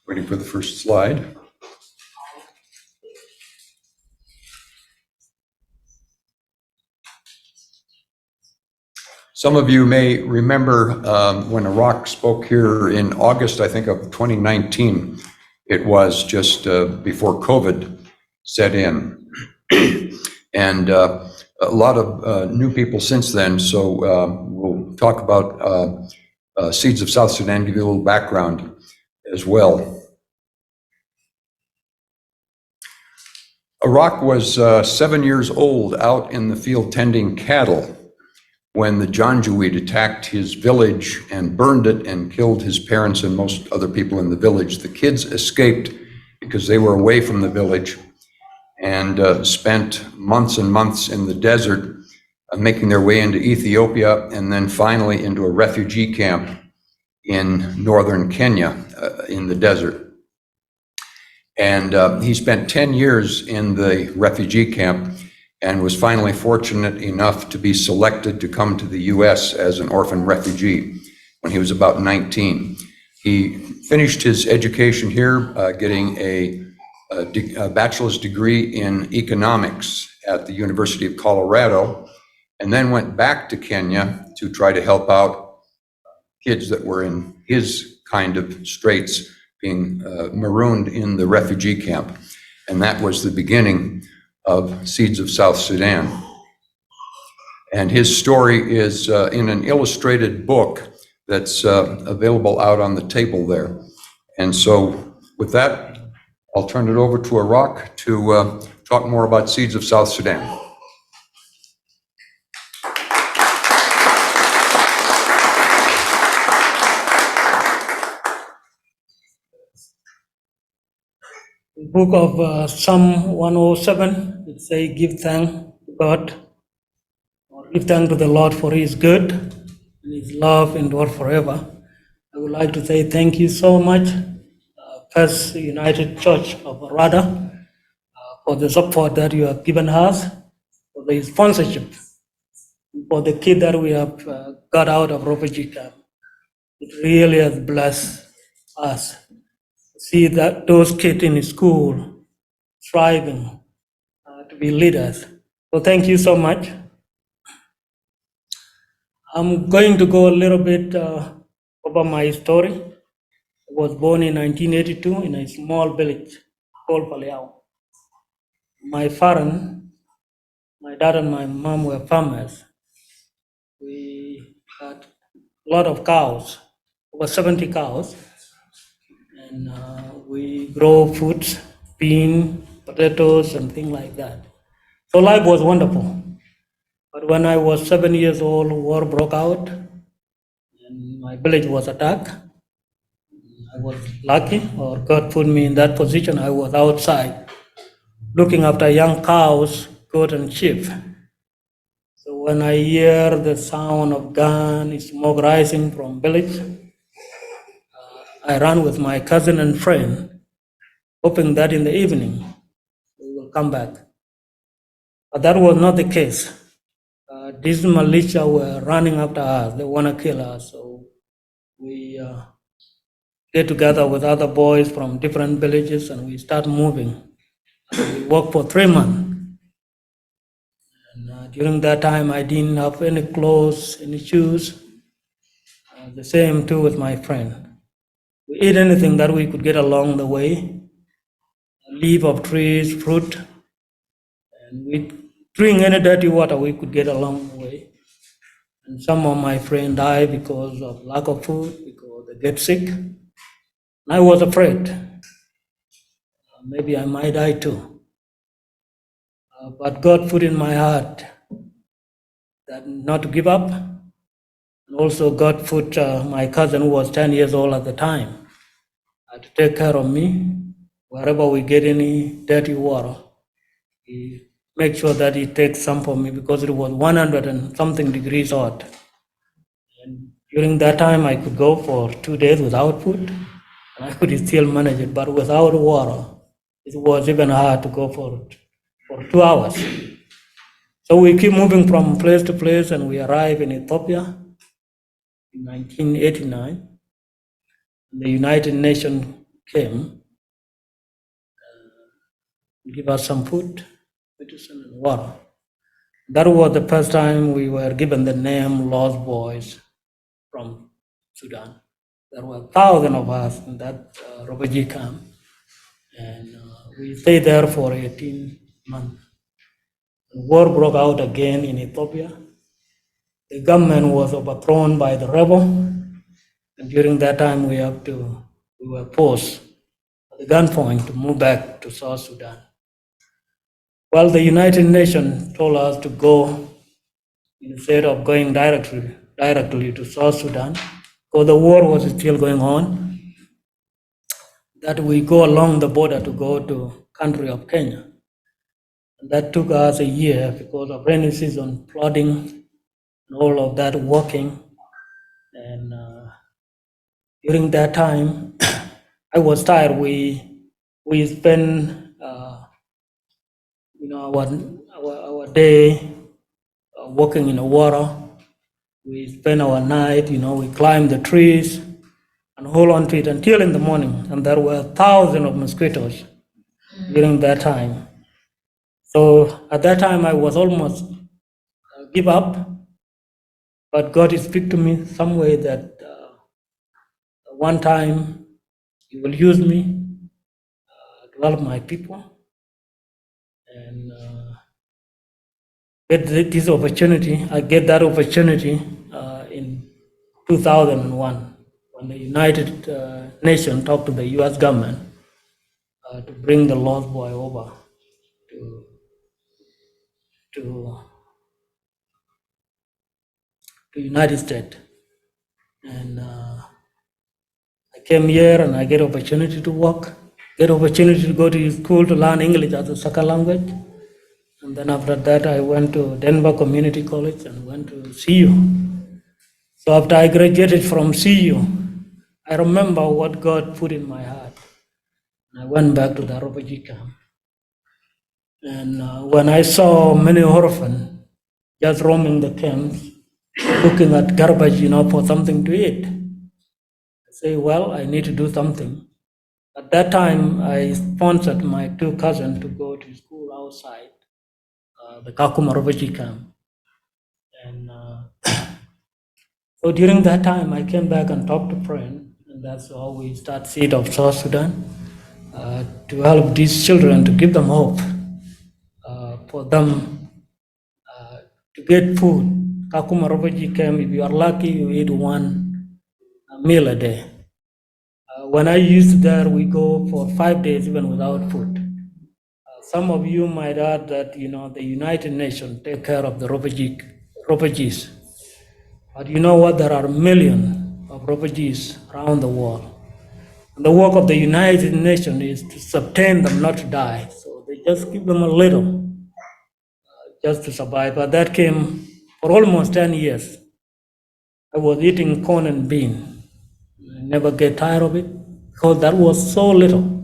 Waiting for the first slide. Some of you may remember when Iraq spoke here in August, I think, of 2019. It was just before COVID set in. And a lot of new people since then, so we'll talk about Seeds of South Sudan, give you a little background as well. Iraq was 7 years old out in the field tending cattle when the Janjaweed attacked his village and burned it and killed his parents and most other people in the village. The kids escaped because they were away from the village and spent months and months in the desert, making their way into Ethiopia and then finally into a refugee camp in northern Kenya in the desert. And he spent 10 years in the refugee camp and was finally fortunate enough to be selected to come to the US as an orphan refugee when he was about 19. He finished his education here, getting a bachelor's degree in economics at the University of Colorado, and then went back to Kenya to try to help out kids that were in his kind of straits, being marooned in the refugee camp. And that was the beginning of Seeds of South Sudan. And his story is in an illustrated book that's available out on the table there. And so with that, I'll turn it over to Iraq to talk more about Seeds of South Sudan. Book of Psalm 107, it says, give thanks to God, or give thanks to the Lord for his good, and his love endure forever. I would like to say thank you so much, First United Church of Arvada, for the support that you have given us, for the sponsorship, for the kid that we have got out of refugee camp. It really has blessed us. See that those kids in school striving to be leaders. So thank you so much. I'm going to go a little bit over my story. I was born in 1982 in a small village called Paleau. My parents, my dad and my mom were farmers. We had a lot of cows, over 70 cows. And we grow fruits, beans, potatoes, and things like that. So life was wonderful. But when I was 7 years old, war broke out, and my village was attacked. I was lucky, or God put me in that position. I was outside, looking after young cows, goat, and sheep. So when I hear the sound of gun, smoke rising from village, I ran with my cousin and friend, hoping that in the evening we will come back. But that was not the case. These militia were running after us. They want to kill us. So we get together with other boys from different villages and we start moving. We worked for 3 months. And during that time, I didn't have any clothes, any shoes. The same too with my friend. We ate anything that we could get along the way, leaf of trees, fruit, and we drink any dirty water we could get along the way. And some of my friends died because of lack of food, because they get sick. And I was afraid. Maybe I might die too. But God put in my heart that not to give up. And also God put my cousin, who was 10 years old at the time, to take care of me. Wherever we get any dirty water, he makes sure that he takes some for me because it was 100 and something degrees hot. And during that time, I could go for 2 days without food, and I could still manage it. But without water, it was even hard to go for for 2 hours. So we keep moving from place to place, and we arrive in Ethiopia in 1989. The United Nations came to give us some food, medicine, and water. That was the first time we were given the name Lost Boys from Sudan. There were thousands of us in that refugee camp, and we stayed there for 18 months. War broke out again in Ethiopia. The government was overthrown by the rebel, and during that time we were forced at the gunpoint to move back to South Sudan. Well, the United Nations told us to go instead of going directly to South Sudan, because the war was still going on, that we go along the border to go to country of Kenya. And that took us a year because of rainy season, flooding, and all of that walking. And during that time, I was tired. We spent our day walking in the water. We spend our night, we climb the trees and hold on to it until in the morning. And there were thousands of mosquitoes during that time. So at that time, I was almost give up, but God speak to me some way that one time He will use me to help my people and get this opportunity. I get that opportunity in 2001 when the United Nations talked to the U.S. government to bring the lost boy over to United States. And I came here and I get opportunity to work, get opportunity to go to school to learn English as a second language. And then after that, I went to Denver Community College and went to CU. So after I graduated from CU, I remember what God put in my heart. I went back to the refugee camp. And when I saw many orphans just roaming the camps, looking at garbage, for something to eat, I say, well, I need to do something. At that time, I sponsored my two cousins to go to school outside the Kakuma refugee camp. And so during that time, I came back and talked to friends, and that's how we start Seed of South Sudan, to help these children, to give them hope, for them to get food. Kakuma refugee camp, if you are lucky, you eat one meal a day. When I used there, we go for 5 days even without food. Some of you might add that the United Nations take care of the refugees, but you know what? There are millions of refugees around the world. And the work of the United Nations is to sustain them, not to die. So they just give them a little, just to survive. But that came for almost 10 years. I was eating corn and bean. I never get tired of it because that was so little.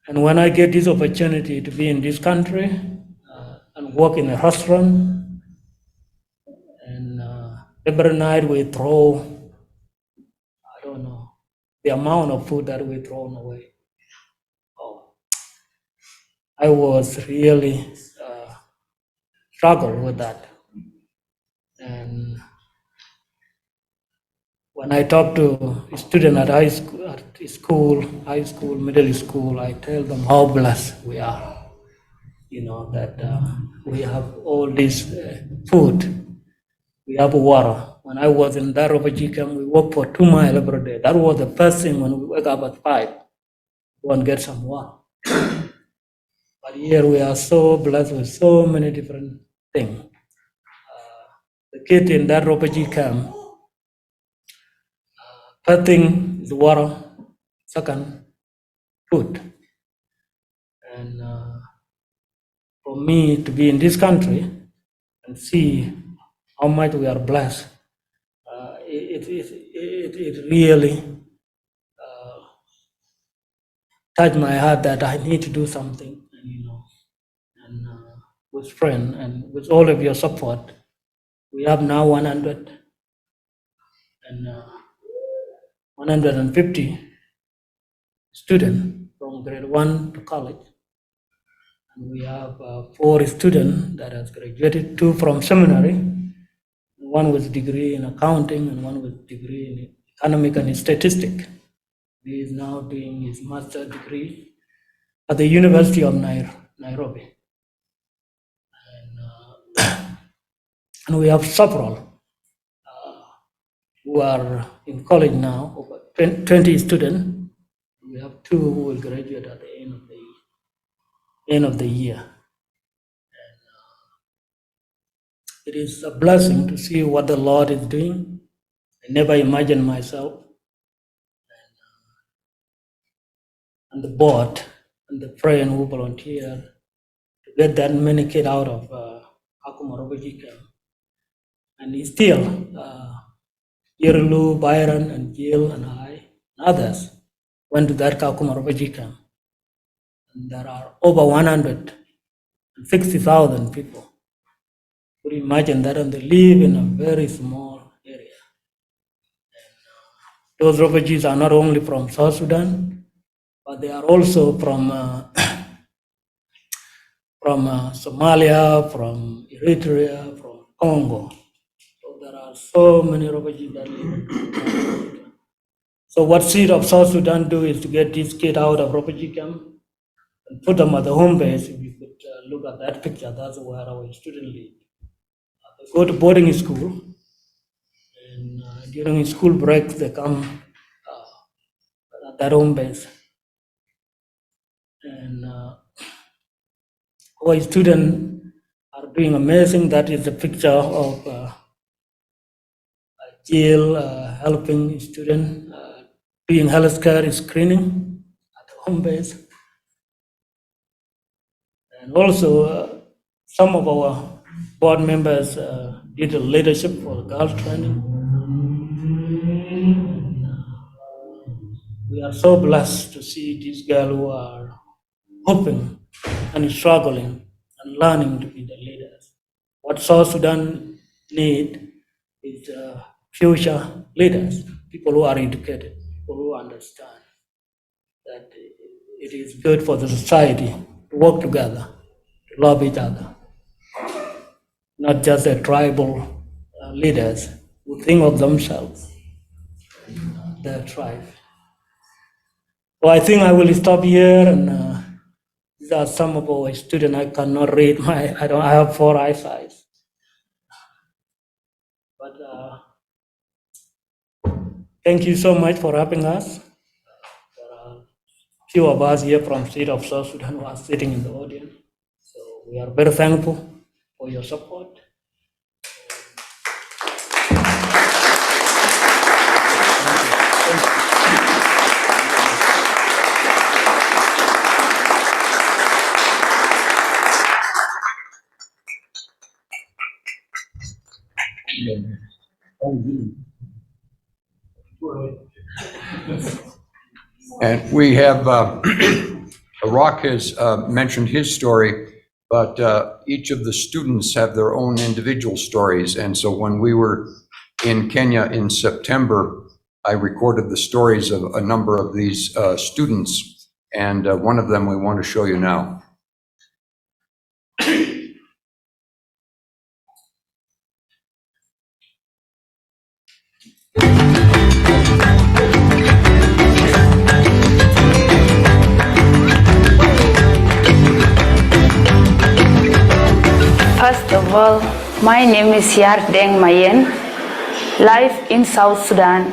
And when I get this opportunity to be in this country and work in a restaurant, and every night we throw, I don't know, the amount of food that we throw away. Oh, I was really struggle with that. And when I talk to students at high school, middle school, I tell them how blessed we are. That we have all this food, we have water. When I was in that refugee camp, we walked for 2 miles every day. That was the first thing when we wake up at 5, go and get some water. But here we are so blessed with so many different things. The kids in that refugee camp, first thing is water, second, food. And for me to be in this country and see how much we are blessed, it really touched my heart that I need to do something, and with friends and with all of your support, we have now 150 students from grade 1 to college. And we have 4 students that has graduated, 2 from seminary, one with degree in accounting and one with degree in economic and statistics. He is now doing his master's degree at the University of Nairobi. And we have several who are in college now, over 20 students. We have 2 who will graduate at the end of the year. And it is a blessing to see what the Lord is doing. I never imagined myself and the board and the friend who volunteered to get that many kids out of Kakuma refugee camp. And it's still, Yerilu, Byron, and Jill, and I, and others went to that Kakuma refugee camp. And there are over 160,000 people. Could you imagine that? And they live in a very small area. And those refugees are not only from South Sudan, but they are also from Somalia, from Eritrea, from Congo. So there are so many refugees that live in Africa. So what Seed of South Sudan do is to get these kids out of refugee camp and put them at the home base. If you could look at that picture, that's where our students live. They go to boarding school, and during school breaks, they come at their home base. And our students are doing amazing. That is the picture of Jill helping students doing healthcare screening at the home base. And also, some of our board members did a leadership for girls training. And, we are so blessed to see these girls who are hoping and struggling and learning to be the leaders. What South Sudan need is future leaders, people who are educated, people who understand that it is good for the society to work together, to love each other, not just the tribal leaders who think of themselves, their tribe. So I think I will stop here, and these are some of our students. I cannot read I have 4 eyesight. But thank you so much for having us. There are few of us here from State of South Sudan who are sitting in the audience. So we are very thankful for your support. And we have, Rock has mentioned his story, but each of the students have their own individual stories. And so when we were in Kenya in September, I recorded the stories of a number of these students, and one of them we want to show you now. First of all, my name is Yardeng Mayen. Life in South Sudan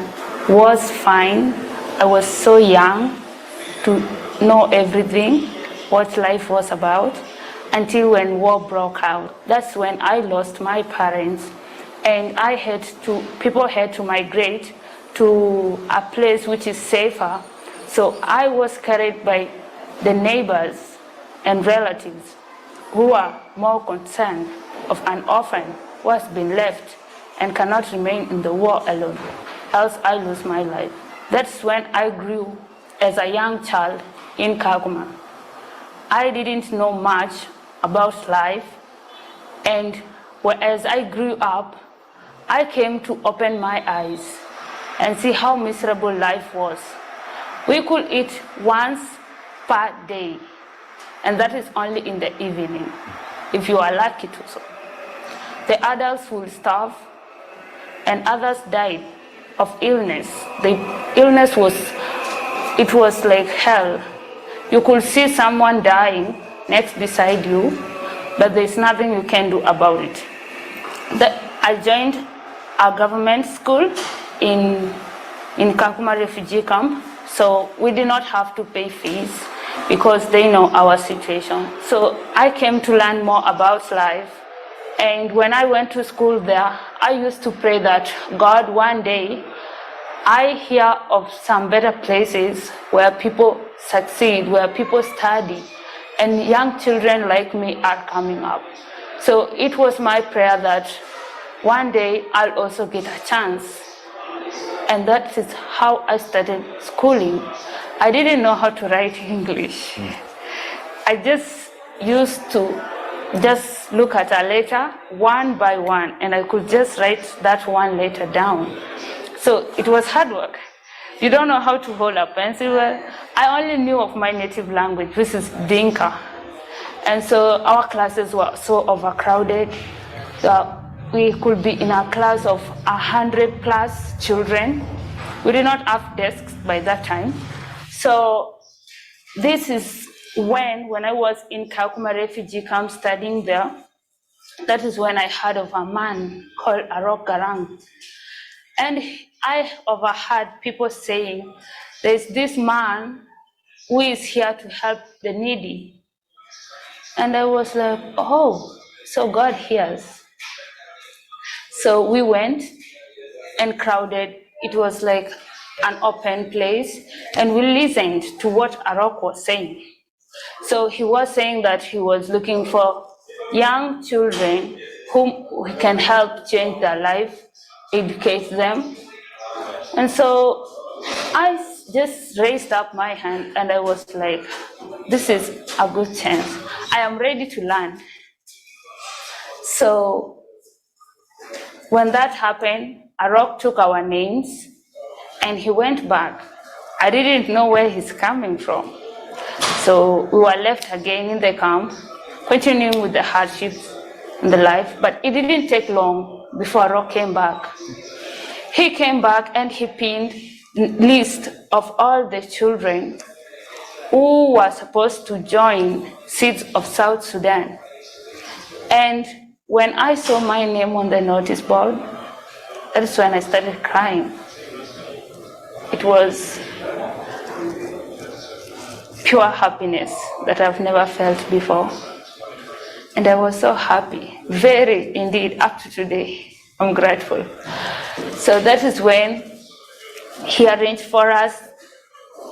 was fine. I was so young to know everything, what life was about, until when war broke out. That's when I lost my parents, and people had to migrate to a place which is safer. So I was carried by the neighbors and relatives who are more concerned of an orphan who has been left and cannot remain in the war alone, else I lose my life. That's when I grew as a young child in Kakuma. I didn't know much about life, and as I grew up, I came to open my eyes and see how miserable life was. We could eat once per day, and that is only in the evening, if you are lucky to so. The adults will starve, and others died of illness. The illness was like hell. You could see someone dying next beside you, but there's nothing you can do about it. I joined a government school in Kakuma refugee camp, so we did not have to pay fees because they know our situation. So I came to learn more about life. And when I went to school there, I used to pray that, God, one day, I hear of some better places where people succeed, where people study, and young children like me are coming up. So it was my prayer that one day I'll also get a chance. And that is how I started schooling. I didn't know how to write English. I just used to just look at a letter one by one, and I could just write that one letter down. So it was hard work. You don't know how to hold a pencil. Well, I only knew of my native language, which is Dinka. And so our classes were so overcrowded. We could be in a class of 100 plus children. We did not have desks by that time. So this is when I was in Kakuma refugee camp studying there, that is when I heard of a man called Arok Garang. And I overheard people saying, there's this man who is here to help the needy. And I was like, oh, so God hears. So we went and crowded. It was like an open place, and we listened to what Arok was saying. So he was saying that he was looking for young children whom he can help change their life, educate them. And so I just raised up my hand and I was like, this is a good chance. I am ready to learn. So when that happened, Arok took our names and he went back. I didn't know where he's coming from. So we were left again in the camp, continuing with the hardships in the life, but it didn't take long before Arok came back. He came back and he pinned a list of all the children who were supposed to join Seeds of South Sudan. And when I saw my name on the notice board, that's when I started crying. It was pure happiness that I've never felt before. And I was so happy, very indeed, up to today. I'm grateful. So that is when he arranged for us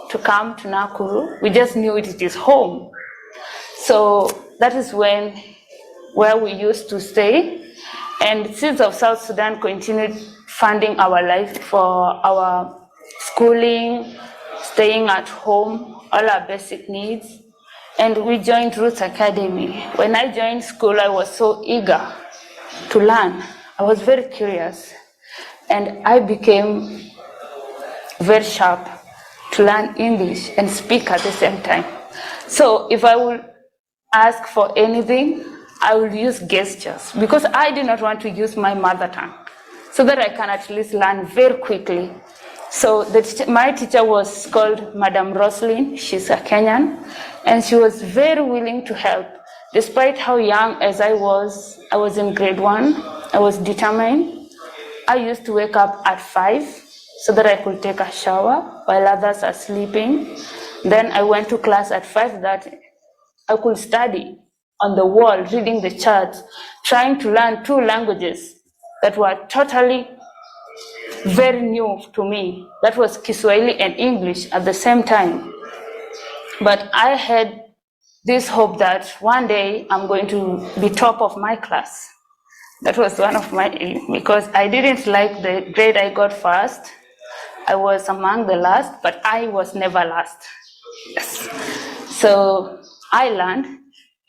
to come to Nakuru. We just knew it is home. So that is where we used to stay. And Seeds of South Sudan continued funding our life for our schooling, staying at home, all our basic needs. And we joined Roots Academy. When I joined school, I was so eager to learn. I was very curious. And I became very sharp to learn English and speak at the same time. So if I would ask for anything, I will use gestures because I do not want to use my mother tongue so that I can at least learn very quickly. So my teacher was called Madam Roslyn. She's a Kenyan, and she was very willing to help. Despite how young as I was in grade 1, I was determined. I used to wake up at 5 so that I could take a shower while others are sleeping. Then I went to class at 5:30. I could study on the wall, reading the charts, trying to learn 2 languages that were totally very new to me. That was Kiswahili and English at the same time. But I had this hope that one day I'm going to be top of my class. That was one of my aims because I didn't like the grade I got first. I was among the last, but I was never last. Yes. So I learned,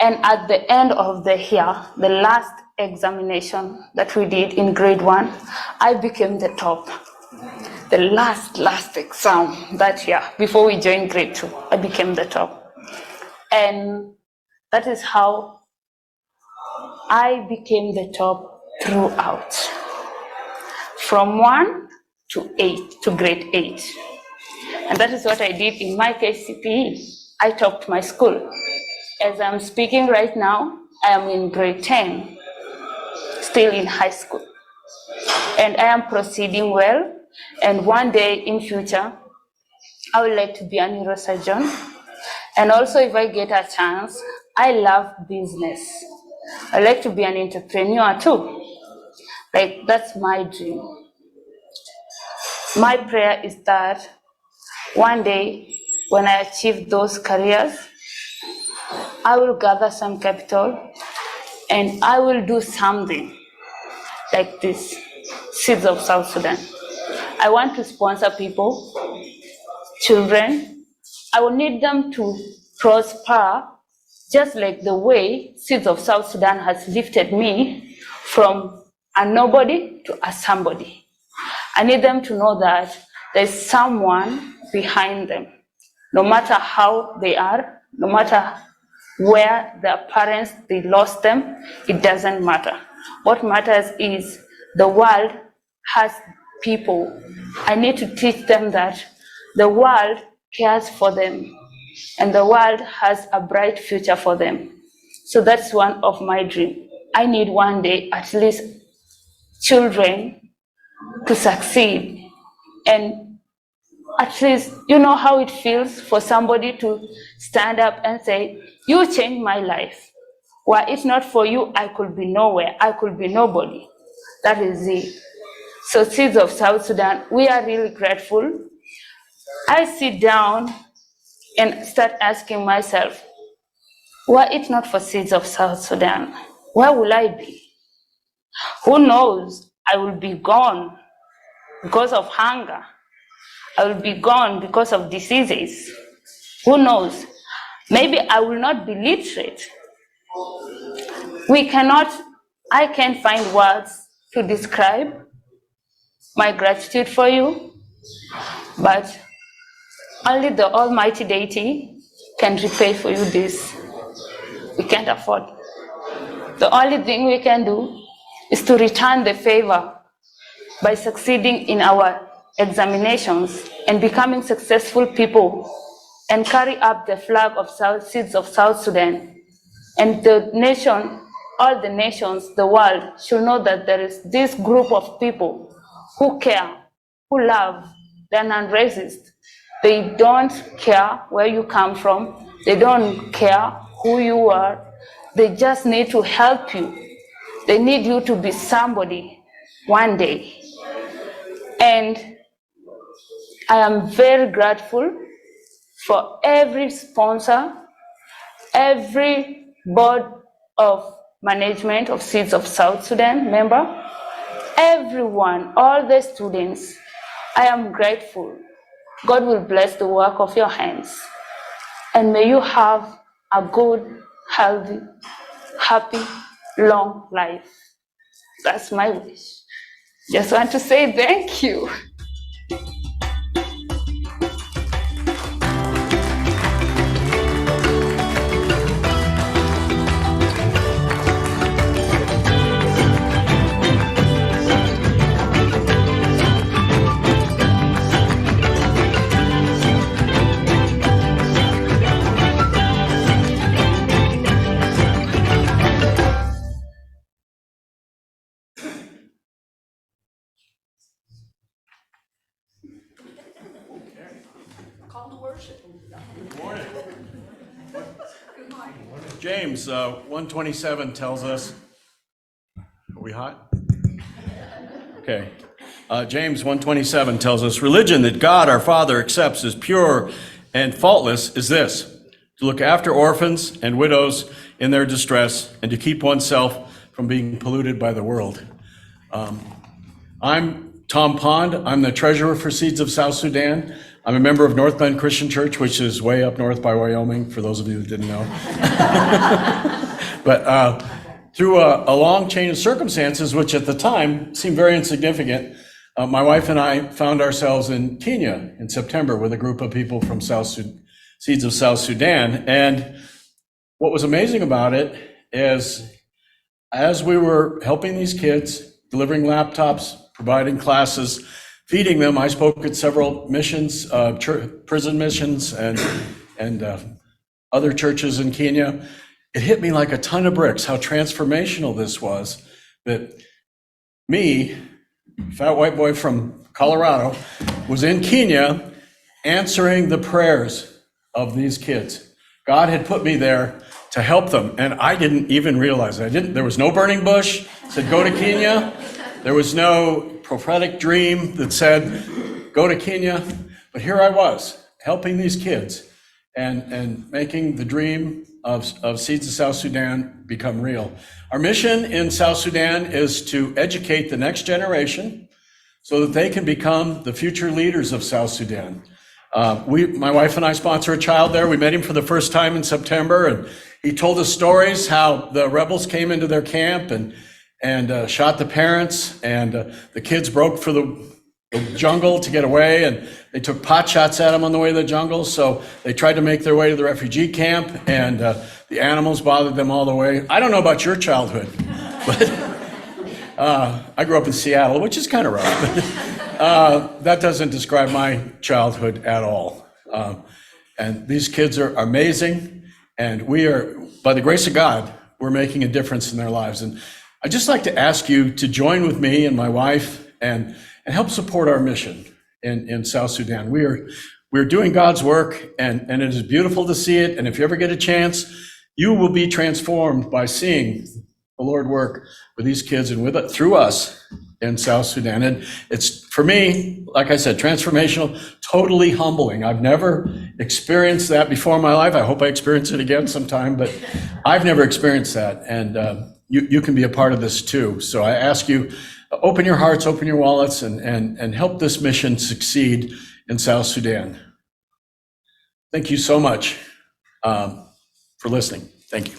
and at the end of the year, the last examination that we did in grade 1, I became the top. The last exam that year, before we joined grade 2, I became the top. And that is how I became the top throughout. From 1 to 8, to grade 8. And that is what I did in my KCPE. I topped my school. As I'm speaking right now, I am in grade 10, still in high school. And I am proceeding well. And one day in future, I would like to be a neurosurgeon. And also, if I get a chance, I love business. I like to be an entrepreneur too. Like, that's my dream. My prayer is that one day, when I achieve those careers, I will gather some capital and I will do something like this, Seeds of South Sudan. I want to sponsor people, children. I will need them to prosper just like the way Seeds of South Sudan has lifted me from a nobody to a somebody. I need them to know that there's someone behind them. No matter how they are, no matter where their parents, they lost them, it doesn't matter. What matters is the world has people. I need to teach them that the world cares for them and the world has a bright future for them. So that's one of my dreams. I need one day at least children to succeed, and at least you know how it feels for somebody to stand up and say, you changed my life. Were it not for you, I could be nowhere, I could be nobody. That is it. So Seeds of South Sudan, we are really grateful. I sit down and start asking myself, were it not for Seeds of South Sudan, where will I be? Who knows? I will be gone because of hunger. I will be gone because of diseases. Who knows? Maybe I will not be literate. I can't find words to describe my gratitude for you, but only the Almighty Deity can repay for you this. We can't afford. The only thing we can do is to return the favor by succeeding in our examinations and becoming successful people and carry up the flag of Seeds of South Sudan. And the nation, all the nations, the world should know that there is this group of people who care, who love, they're non-racist. They don't care where you come from. They don't care who you are. They just need to help you. They need you to be somebody one day. And I am very grateful for every sponsor, every board of management of Seeds of South Sudan member, everyone, all the students. I am grateful. God will bless the work of your hands. And may you have a good, healthy, happy, long life. That's my wish. Just want to say thank you. James 127 tells us, are we hot? Okay. James 127 tells us, religion that God our Father accepts as pure and faultless is this, to look after orphans and widows in their distress and to keep oneself from being polluted by the world. I'm Tom Pond. I'm the treasurer for Seeds of South Sudan. I'm a member of North Bend Christian Church, which is way up north by Wyoming, for those of you that didn't know. But through a long chain of circumstances, which at the time seemed very insignificant, my wife and I found ourselves in Kenya in September with a group of people from Seeds of South Sudan. And what was amazing about it is, as we were helping these kids, delivering laptops, providing classes, feeding them, I spoke at several missions, prison missions, and other churches in Kenya. It hit me like a ton of bricks how transformational this was, that me, fat white boy from Colorado, was in Kenya answering the prayers of these kids. God had put me there to help them, and I didn't even realize it. There was no burning bush that said, go to Kenya. There was no prophetic dream that said, go to Kenya. But here I was, helping these kids and making the dream of Seeds of South Sudan become real. Our mission in South Sudan is to educate the next generation so that they can become the future leaders of South Sudan. My wife and I sponsor a child there. We met him for the first time in September, and he told us stories how the rebels came into their camp and shot the parents, and the kids broke for the jungle to get away, and they took pot shots at them on the way to the jungle. So they tried to make their way to the refugee camp, and the animals bothered them all the way. I don't know about your childhood, but I grew up in Seattle, which is kind of rough. That doesn't describe my childhood at all. And these kids are amazing, and we are, by the grace of God, we're making a difference in their lives. And I'd just like to ask you to join with me and my wife and help support our mission in South Sudan. We're doing God's work, and it is beautiful to see it. And if you ever get a chance, you will be transformed by seeing the Lord work with these kids and through us in South Sudan. And it's, for me, like I said, transformational, totally humbling. I've never experienced that before in my life. I hope I experience it again sometime, but I've never experienced that. And you can be a part of this too. So I ask you, open your hearts, open your wallets, and help this mission succeed in South Sudan. Thank you so much for listening. Thank you.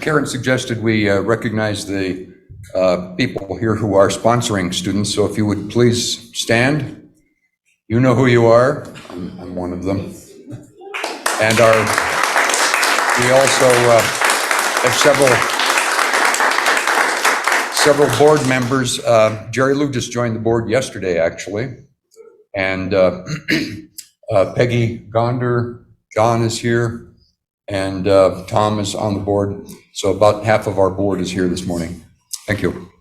Karen suggested we recognize the people here who are sponsoring students. So if you would please stand. You know who you are. I'm one of them. And we also have several board members. Jerry Lou just joined the board yesterday, actually. And Peggy Gonder, John is here, and Tom is on the board. So about half of our board is here this morning. Thank you.